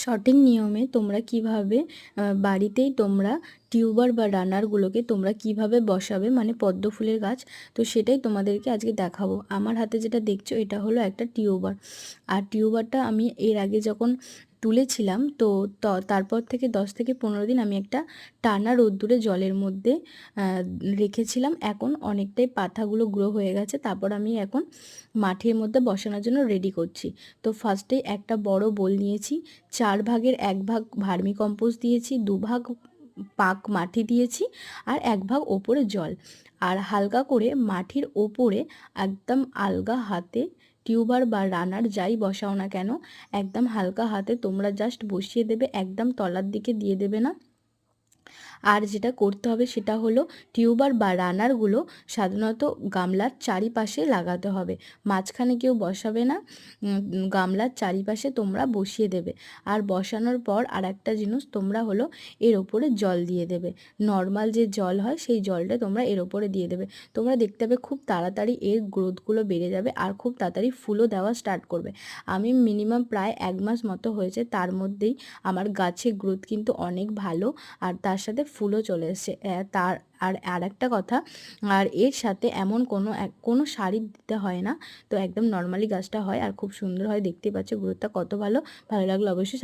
সঠিক নিয়মে তোমরা কিভাবে বাড়িতেই তোমরা টিউবার বা রানারগুলোকে তোমরা কিভাবে বসাবে, মানে পদ্ম ফুলের গাছ। তো সেটাই তোমাদেরকে আজকে দেখাবো। আমার হাতে যেটা দেখছো এটা হলো একটা টিউবার। আর টিউবারটা আমি এর আগে যখন তুলেছিলাম তো তারপর থেকে 10 থেকে 15 দিন আমি একটা টানা রোদ্দুরে জলের মধ্যে রেখেছিলাম। এখন অনেকটাই পাতাগুলো গ্রো হয়ে গেছে। তারপর আমি এখন মাটির মধ্যে বসানোর জন্য রেডি করছি। তো ফার্স্টেই একটা বড় বোল নিয়েছি, 4 ভাগের 1 ভাগ ভার্মি কম্পোস্ট দিয়েছি, 2 ভাগ পাক মাটি দিয়েছি, আর 1 ভাগ ওপরে জল। আর হালকা করে মাটির ওপরে একদম আলগা হাতে টিউবার বা রানার যাই বসাও না কেন, একদম হালকা হাতে তোমরা জাস্ট বসিয়ে দেবে, একদম তলার দিকে দিয়ে দেবে না। আর যেটা করতে হবে সেটা হলো টিউবার বা রানারগুলো সাধারণত গামলার চারিপাশে লাগাতে হবে, মাঝখানে কেউ বসাবে না। গামলার চারিপাশে তোমরা বসিয়ে দেবে। আর বসানোর পর আর একটা জিনিস তোমরা হলো এর ওপরে জল দিয়ে দেবে। নর্মাল যে জল হয় সেই জলটা তোমরা এর ওপরে দিয়ে দেবে। তোমরা দেখতে পাবে খুব তাড়াতাড়ি এর গ্রোথগুলো বেড়ে যাবে আর খুব তাড়াতাড়ি ফুলও দেওয়া স্টার্ট করবে। আমি মিনিমাম প্রায় 1 মাস মতো হয়েছে, তার মধ্যেই আমার গাছের গ্রোথ কিন্তু অনেক ভালো, আর তার সাথে ফুলও চলে এসেছে। তার আর একটা কথা, আর এর সাথে এমন কোনো সার দিতে হয় না। তো একদম নর্মালি গাছটা হয় আর খুব সুন্দর হয়, দেখতে পাচ্ছ গ্রোথটা কত ভালো। ভালো লাগলো অবশ্যই।